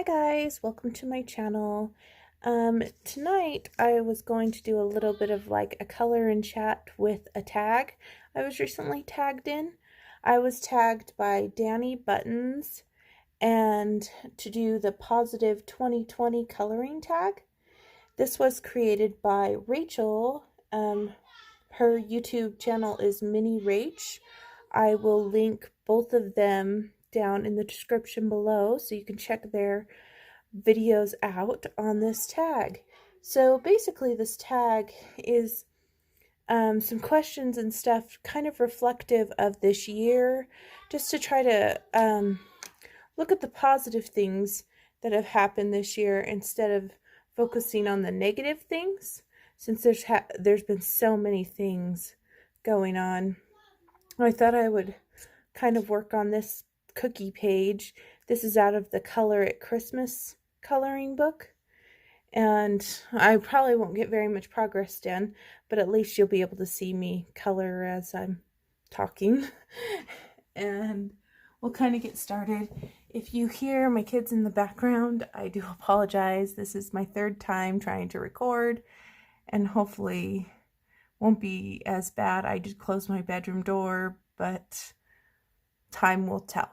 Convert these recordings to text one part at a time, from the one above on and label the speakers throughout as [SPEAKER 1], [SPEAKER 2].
[SPEAKER 1] guys, welcome to my channel. Tonight I was going to do a little bit of like a color and chat with a tag I was recently tagged in. I was tagged by Dani Buttons and to do the positive 2020 coloring tag. This was created by Rachel. Her YouTube channel is Minnie Rach. I will link both of them down in the description below so you can check their videos out on this tag. So basically this tag is some questions and stuff kind of reflective of this year, just to try to look at the positive things that have happened this year instead of focusing on the negative things, since there's been so many things going on. I thought I would kind of work on this cookie page. This is out of the Color at Christmas coloring book, and I probably won't get very much progress done, but at least you'll be able to see me color as I'm talking. And we'll kind of get started. If you hear my kids in the background, I do apologize. This is my third time trying to record, and hopefully won't be as bad. I did close my bedroom door, but time will tell.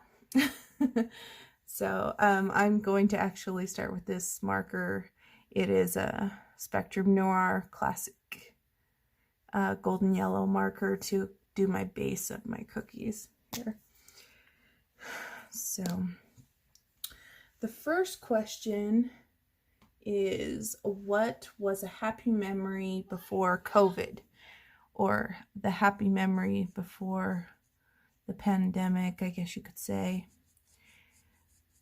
[SPEAKER 1] So I'm going to actually start with this marker. It is a Spectrum Noir Classic golden yellow marker to do my base of my cookies here. So the first question is, what was a happy memory before COVID, or the happy memory before the pandemic, I guess you could say.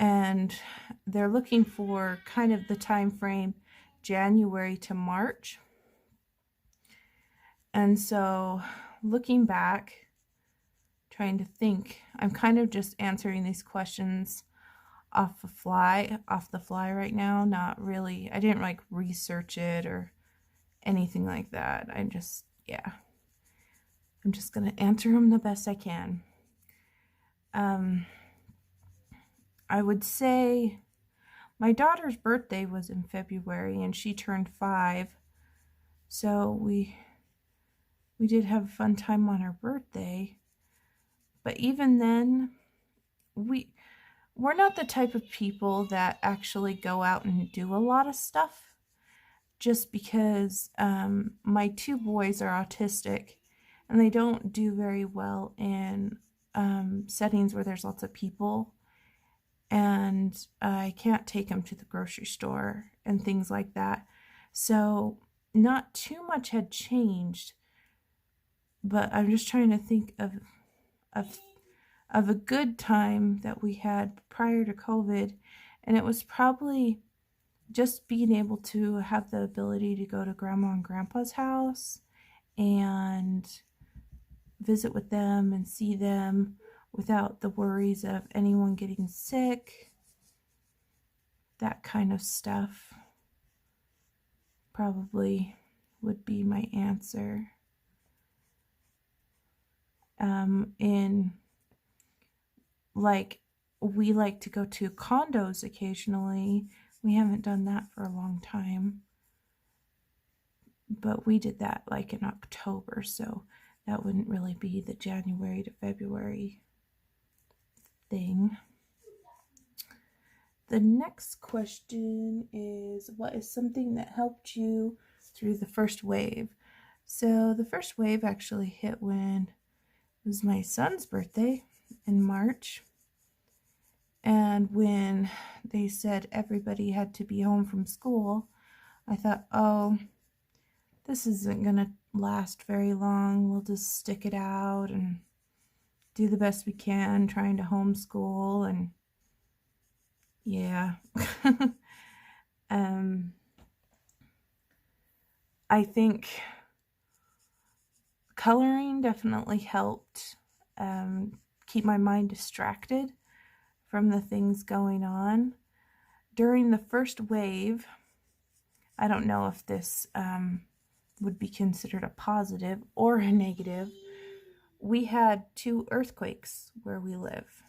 [SPEAKER 1] And they're looking for kind of the time frame January to March. And so looking back, trying to think, I'm kind of just answering these questions off the fly right now. Not really, I didn't like research it or anything like that. I'm just gonna answer them the best I can. I would say my daughter's birthday was in February and she turned 5. So we did have a fun time on her birthday. But even then, we're not the type of people that actually go out and do a lot of stuff, just because my 2 boys are autistic and they don't do very well in settings where there's lots of people. And I can't take them to the grocery store and things like that. So not too much had changed, but I'm just trying to think of a good time that we had prior to COVID, and it was probably just being able to have the ability to go to Grandma and Grandpa's house and visit with them and see them without the worries of anyone getting sick. That kind of stuff probably would be my answer. We like to go to condos occasionally. We haven't done that for a long time, but we did that like in October, so that wouldn't really be the January to February thing. The next question is, what is something that helped you through the first wave? So the first wave actually hit when it was my son's birthday in March. And when they said everybody had to be home from school, I thought, oh, this isn't going to last very long. We'll just stick it out and do the best we can trying to homeschool. And yeah. I think coloring definitely helped keep my mind distracted from the things going on. During the first wave, I don't know if this would be considered a positive or a negative. We had 2 earthquakes where we live.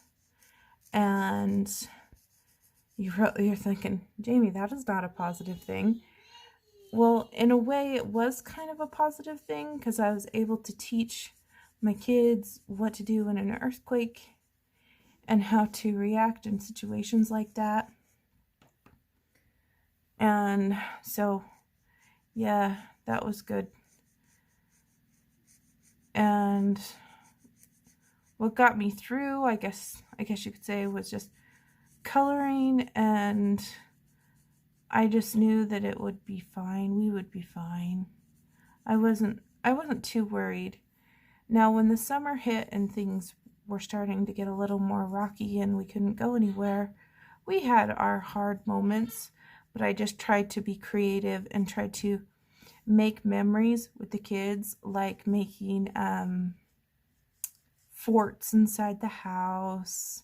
[SPEAKER 1] And You're thinking, Jamie, that is not a positive thing. Well, in a way, it was kind of a positive thing because I was able to teach my kids what to do in an earthquake and how to react in situations like that. And so, yeah, that was good. And what got me through, I guess you could say, was just coloring, and I just knew that it would be fine. We would be fine. I wasn't too worried. Now, when the summer hit and things were starting to get a little more rocky and we couldn't go anywhere, we had our hard moments, but I just tried to be creative and tried to make memories with the kids, like making forts inside the house,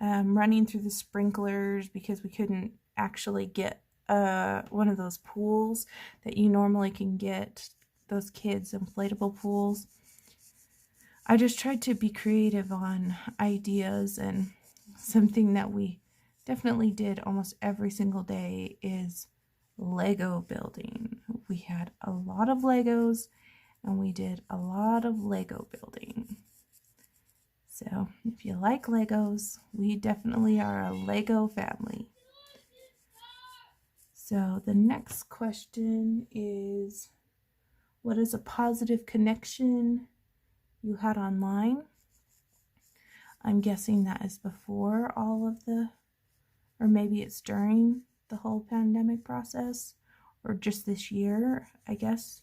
[SPEAKER 1] running through the sprinklers because we couldn't actually get one of those pools that you normally can get, those kids' inflatable pools. I just tried to be creative on ideas, and something that we definitely did almost every single day is Lego building. We had a lot of Legos and we did a lot of Lego building. So if you like Legos, we definitely are a Lego family. So the next question is, what is a positive connection you had online? I'm guessing that is before all of the, or maybe it's during the whole pandemic process, or just this year, I guess.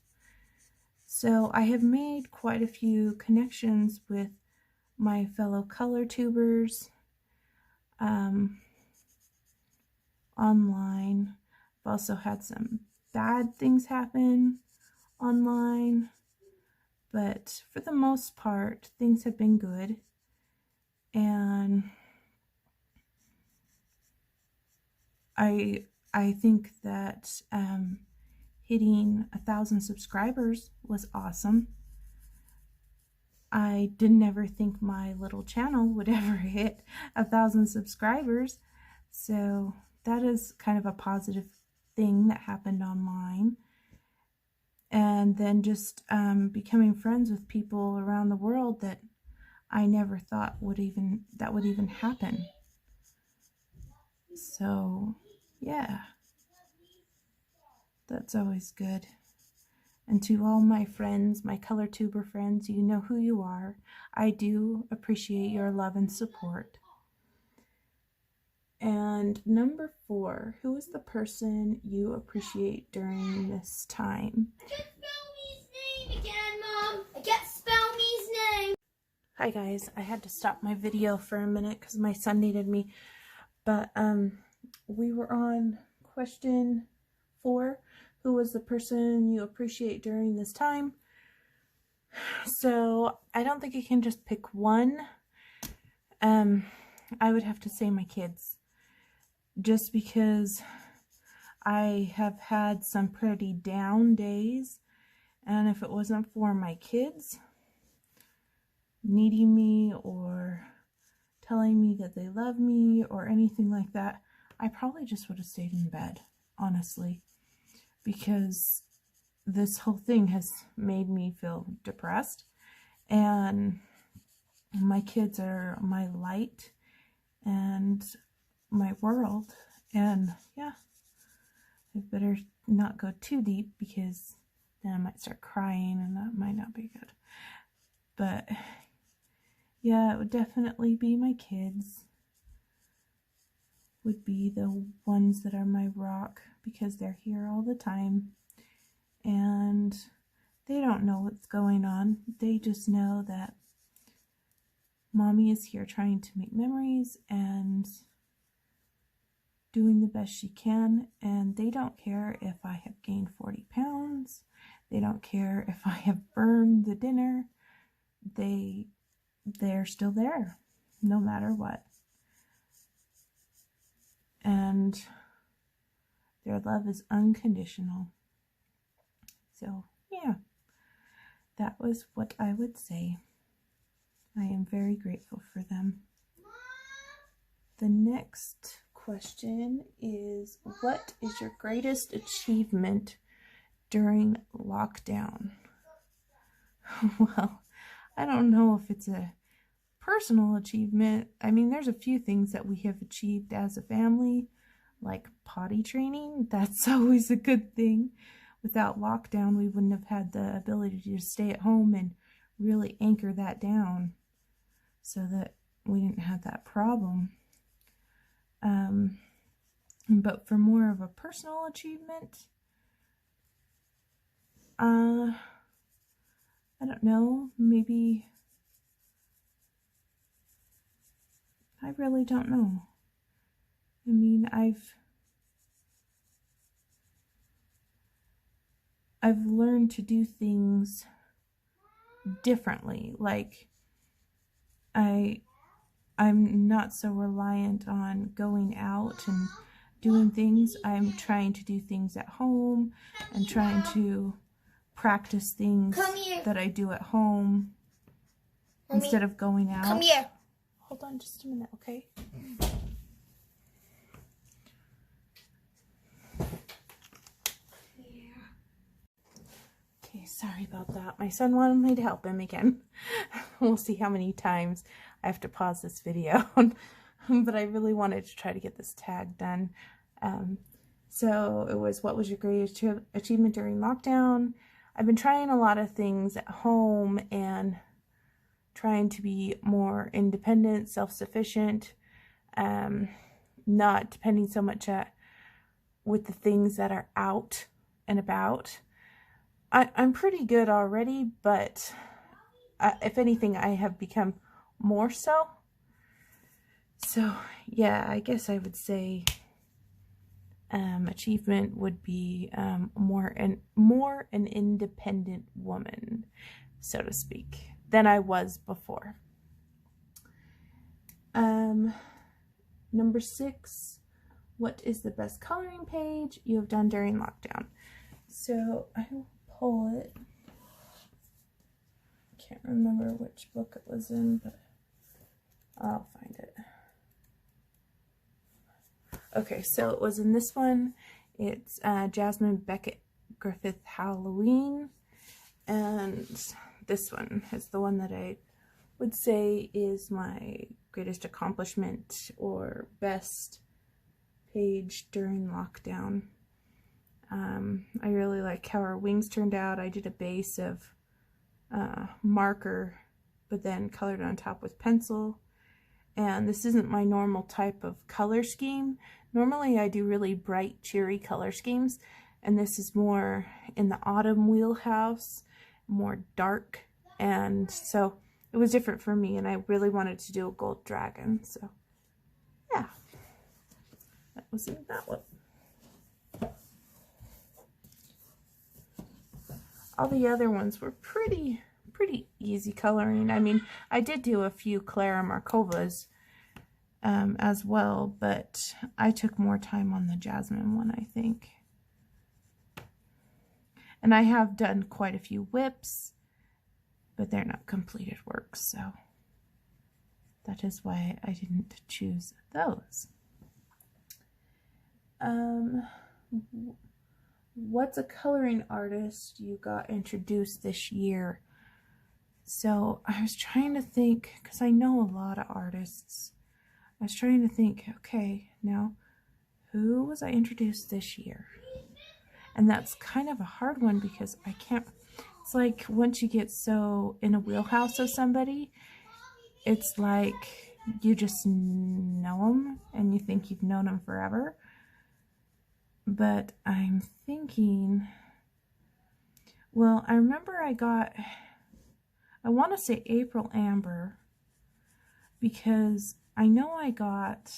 [SPEAKER 1] So I have made quite a few connections with my fellow color tubers online. I've also had some bad things happen online, but for the most part, things have been good. And I think that hitting 1,000 subscribers was awesome. I didn't ever think my little channel would ever hit 1,000 subscribers, so that is kind of a positive thing that happened online. And then just becoming friends with people around the world that I never thought would even happen. So yeah, that's always good. And to all my friends, my color tuber friends, you know who you are. I do appreciate your love and support. And number 4, who is the person you appreciate during this time?
[SPEAKER 2] I can't spell me's name again, Mom. I can't spell me's name.
[SPEAKER 1] Hi guys, I had to stop my video for a minute because my son needed me. But we were on question 4. Who was the person you appreciate during this time? So I don't think you can just pick one. I would have to say my kids, just because I have had some pretty down days, and if it wasn't for my kids needing me or telling me that they love me or anything like that, I probably just would have stayed in bed, honestly, because this whole thing has made me feel depressed, and my kids are my light and my world. And yeah, I better not go too deep because then I might start crying and that might not be good. But yeah, it would definitely be my kids would be the ones that are my rock, because they're here all the time and they don't know what's going on. They just know that Mommy is here trying to make memories and doing the best she can, and they don't care if I have gained 40 pounds. They don't care if I have burned the dinner. They're still there, no matter what. And their love is unconditional. So, yeah, that was what I would say. I am very grateful for them. The next question is, what is your greatest achievement during lockdown? Well, I don't know if it's a personal achievement. I mean, there's a few things that we have achieved as a family, like potty training. That's always a good thing. Without lockdown, we wouldn't have had the ability to just stay at home and really anchor that down so that we didn't have that problem. But for more of a personal achievement, I don't know, maybe, I really don't know. I mean, I've learned to do things differently. Like, I'm not so reliant on going out and doing things. I'm trying to do things at home and trying to practice things that I do at home instead of going out.
[SPEAKER 2] Come here.
[SPEAKER 1] Hold on just a minute, okay? Okay, sorry about that. My son wanted me to help him again. We'll see how many times I have to pause this video. But I really wanted to try to get this tag done. So it was, what was your greatest achievement during lockdown? I've been trying a lot of things at home and trying to be more independent, self-sufficient, not depending so much with the things that are out and about. I'm pretty good already, but if anything, I have become more so. So yeah, I guess I would say achievement would be more an independent woman, so to speak, than I was before. Number 6, what is the best coloring page you have done during lockdown? So I will pull it. Can't remember which book it was in, but I'll find it. Okay, so it was in this one. It's Jasmine Beckett Griffith Halloween, and this one is the one that I would say is my greatest accomplishment or best page during lockdown. I really like how her wings turned out. I did a base of marker, but then colored on top with pencil. And this isn't my normal type of color scheme. Normally I do really bright, cheery color schemes, and this is more in the autumn wheelhouse, more dark, and so it was different for me, and I really wanted to do a gold dragon, so yeah, that was in that one. All the other ones were pretty easy coloring. I mean, I did do a few Clara Markovas as well, but I took more time on the Jasmine one, I think. And I have done quite a few whips, but they're not completed works, so that is why I didn't choose those. What's a coloring artist you got introduced this year? So I was trying to think, because I know a lot of artists. I was trying to think, okay, now who was I introduced this year? And that's kind of a hard one because I can't, it's like once you get so in a wheelhouse of somebody, it's like you just know them and you think you've known them forever. But I'm thinking, well, I remember I want to say April Amber, because I know I got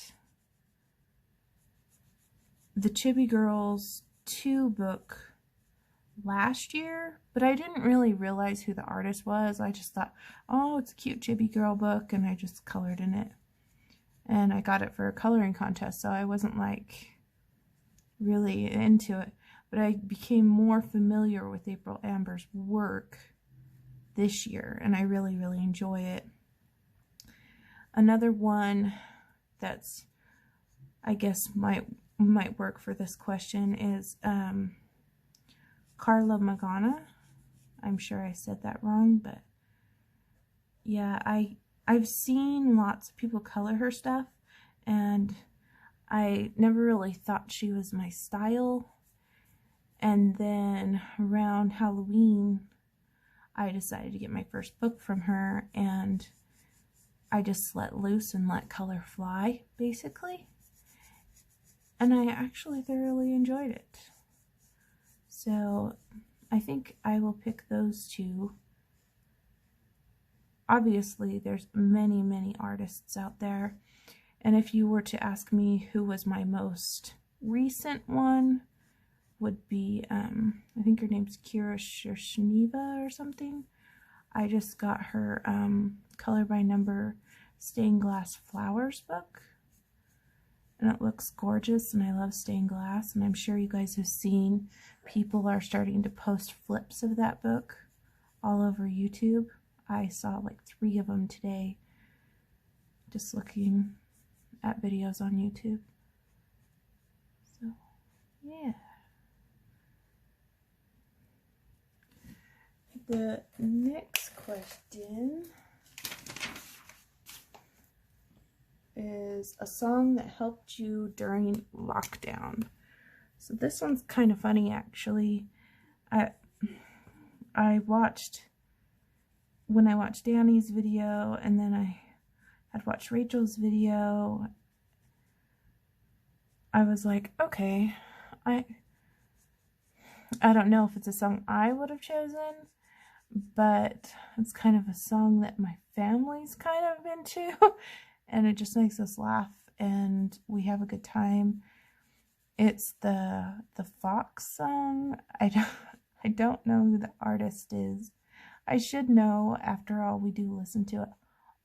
[SPEAKER 1] the Chibi Girls 2 book last year, but I didn't really realize who the artist was. I just thought, oh, it's a cute Chibi Girl book, and I just colored in it. And I got it for a coloring contest, so I wasn't like really into it. But I became more familiar with April Amber's work this year, and I really enjoy it. Another one that's I guess might work for this question is Carla Magana. I'm sure I said that wrong, but yeah, I've seen lots of people color her stuff, and I never really thought she was my style. And then around Halloween, I decided to get my first book from her, and I just let loose and let color fly, basically. And I actually thoroughly enjoyed it. So I think I will pick those two. Obviously, there's many, many artists out there. And if you were to ask me who was my most recent one, would be, I think her name's Kira Shneva or something. I just got her color by number stained glass flowers book. And it looks gorgeous, and I love stained glass. And I'm sure you guys have seen people are starting to post flips of that book all over YouTube. I saw like 3 of them today, just looking at videos on YouTube. So, yeah. The next question is a song that helped you during lockdown. So this one's kind of funny, actually. I watched, when I watched Dani's video, and then I had watched Rachel's video, I was like, okay, I don't know if it's a song I would have chosen, but it's kind of a song that my family's kind of into, and it just makes us laugh, and we have a good time. It's the Fox song. I don't know who the artist is. I should know, after all, we do listen to it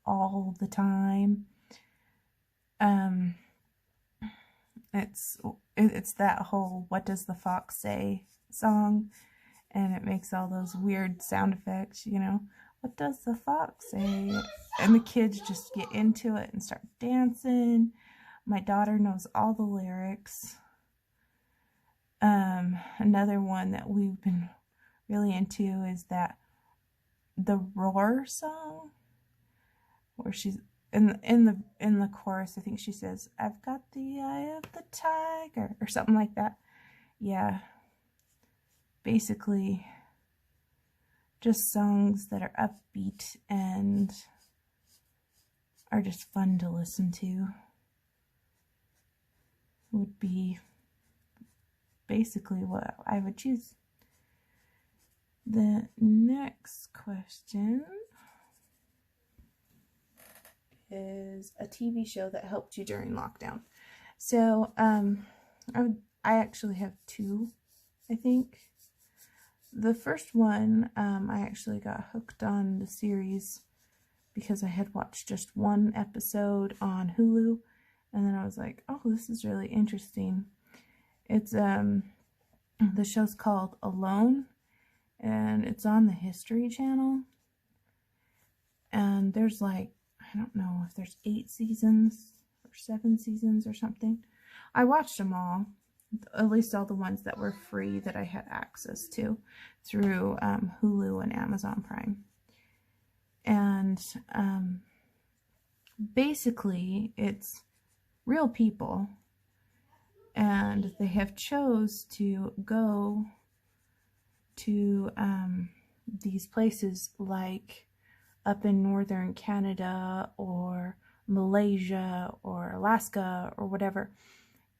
[SPEAKER 1] all the time. It's that whole "What Does the Fox Say" song, and it makes all those weird sound effects, you know. What does the fox say? And the kids just get into it and start dancing. My daughter knows all the lyrics. Another one that we've been really into is that the Roar song, where she's in the chorus. I think she says, "I've got the eye of the tiger," or something like that. Yeah, basically just songs that are upbeat and are just fun to listen to would be basically what I would choose. The next question is a TV show that helped you during lockdown. So I actually have 2, I think. The first one, I actually got hooked on the series because I had watched just 1 episode on Hulu, and then I was like, oh, this is really interesting. It's the show's called Alone, and it's on the History Channel, and there's like, I don't know if there's 8 seasons or 7 seasons or something. I watched them all, at least all the ones that were free that I had access to through Hulu and Amazon Prime. And basically it's real people, and they have chose to go to these places like up in northern Canada or Malaysia or Alaska or whatever,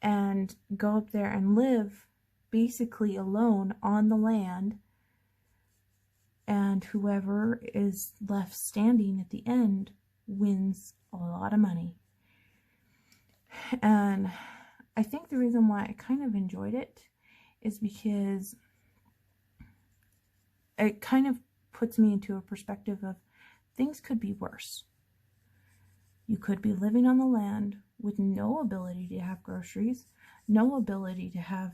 [SPEAKER 1] and go up there and live basically alone on the land, and whoever is left standing at the end wins a lot of money. And I think the reason why I kind of enjoyed it is because it kind of puts me into a perspective of things could be worse. You could be living on the land with no ability to have groceries, no ability to have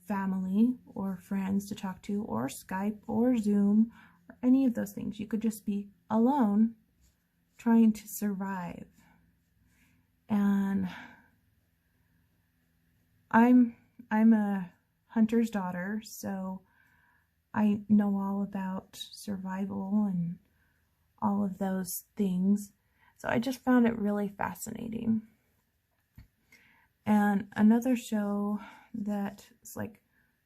[SPEAKER 1] family or friends to talk to, or Skype or Zoom or any of those things. You could just be alone trying to survive. And I'm a hunter's daughter, so I know all about survival and all of those things. So I just found it really fascinating. And another show that is like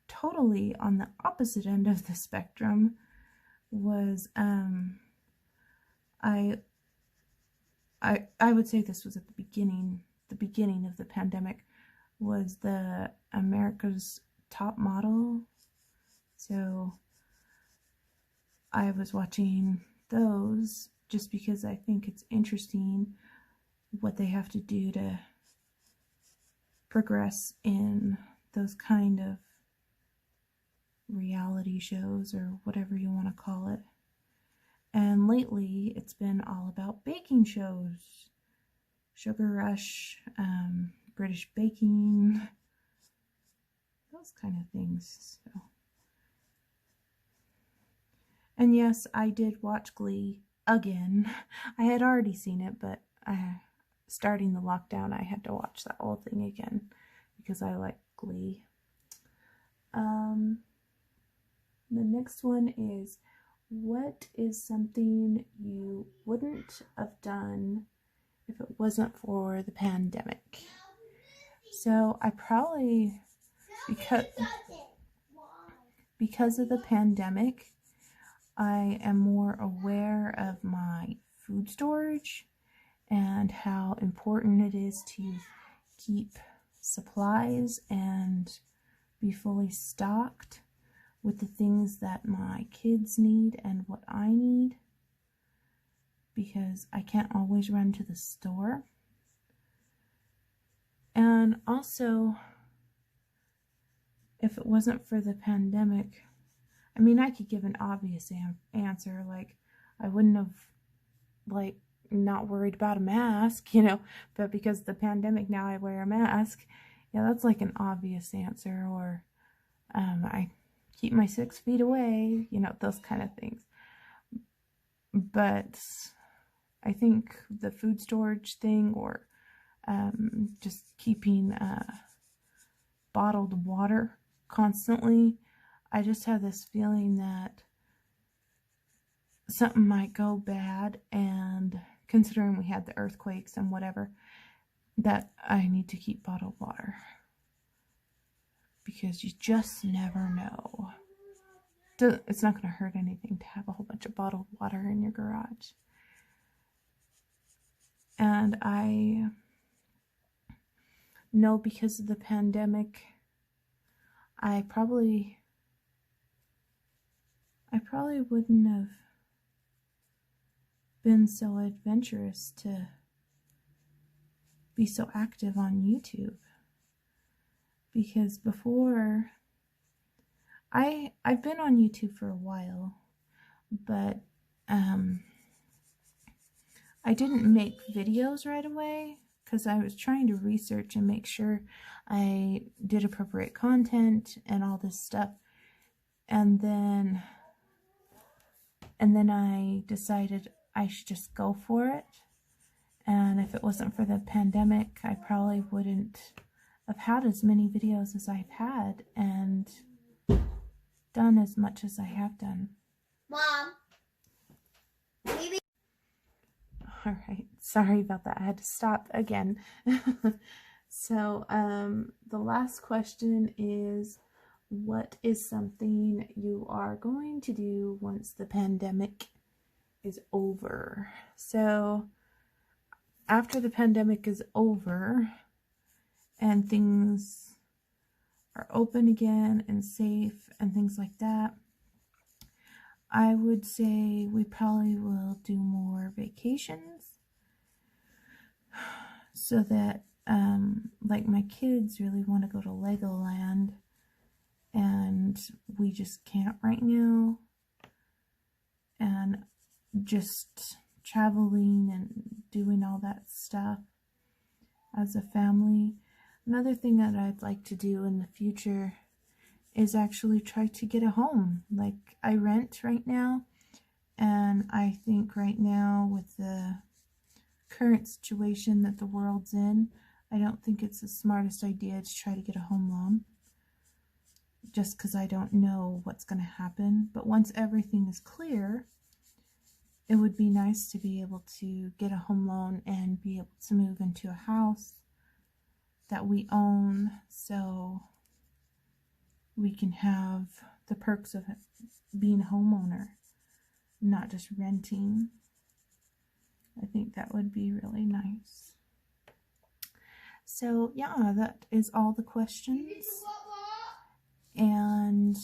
[SPEAKER 1] totally on the opposite end of the spectrum was I would say this was at the beginning of the pandemic, was the America's Top Model. So I was watching those just because I think it's interesting what they have to do to progress in those kind of reality shows, or whatever you want to call it. And lately it's been all about baking shows. Sugar Rush, British Baking, those kind of things. So. And yes, I did watch Glee again. I had already seen it, but starting the lockdown, I had to watch that whole thing again because I like Glee. The next one is, what is something you wouldn't have done if it wasn't for the pandemic? So I probably, because of the pandemic, I am more aware of my food storage and how important it is to keep supplies and be fully stocked with the things that my kids need and what I need, because I can't always run to the store. And also, if it wasn't for the pandemic, I mean, I could give an obvious answer, like I wouldn't have, like, not worried about a mask, but because of the pandemic now I wear a mask. Yeah, that's like an obvious answer. Or I keep my 6 feet away, those kind of things. But I think the food storage thing, or just keeping bottled water constantly, I just have this feeling that something might go bad, and considering we had the earthquakes and whatever, that I need to keep bottled water, because you just never know. It's not going to hurt anything to have a whole bunch of bottled water in your garage. And I know because of the pandemic, I probably wouldn't have been so adventurous to be so active on YouTube, because before I've been on YouTube for a while, but I didn't make videos right away because I was trying to research and make sure I did appropriate content and all this stuff. And then I decided I should just go for it. And if it wasn't for the pandemic, I probably wouldn't have had as many videos as I've had and done as much as I have done.
[SPEAKER 2] Mom, maybe.
[SPEAKER 1] All right, sorry about that. I had to stop again. So the last question is, what is something you are going to do once the pandemic is over? So after the pandemic is over and things are open again and safe and things like that, I would say we probably will do more vacations, so that like my kids really want to go to Legoland and we just can't right now, and just traveling and doing all that stuff as a family. Another thing that I'd like to do in the future is actually try to get a home. Like, I rent right now, and I think right now with the current situation that the world's in, I don't think it's the smartest idea to try to get a home loan, just because I don't know what's going to happen. But once everything is clear, it would be nice to be able to get a home loan and be able to move into a house that we own, so we can have the perks of being a homeowner, not just renting. I think that would be really nice. So yeah, that is all the questions and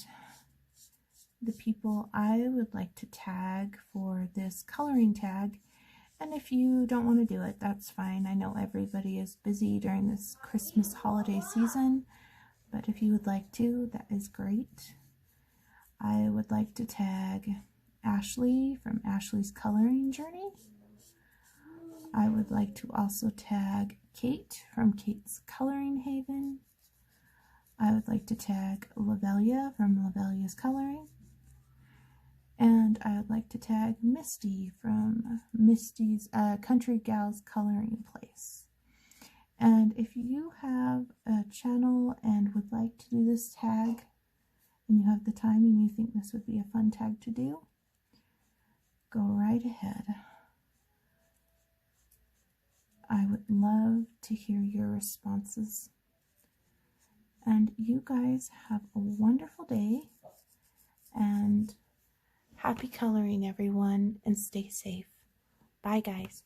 [SPEAKER 1] the people I would like to tag for this coloring tag. And if you don't want to do it, that's fine. I know everybody is busy during this Christmas holiday season, but if you would like to, that is great. I would like to tag Ashley from Ashley's Coloring Journey. I would like to also tag Kate from Kate's Coloring Haven. I would like to tag Lavelia from Lavelia's Coloring. And I would like to tag Misty from Misty's Countrygals Coloring Place. And if you have a channel and would like to do this tag, and you have the time and you think this would be a fun tag to do, go right ahead. I would love to hear your responses. And you guys have a wonderful day, and happy coloring, everyone, and stay safe. Bye, guys.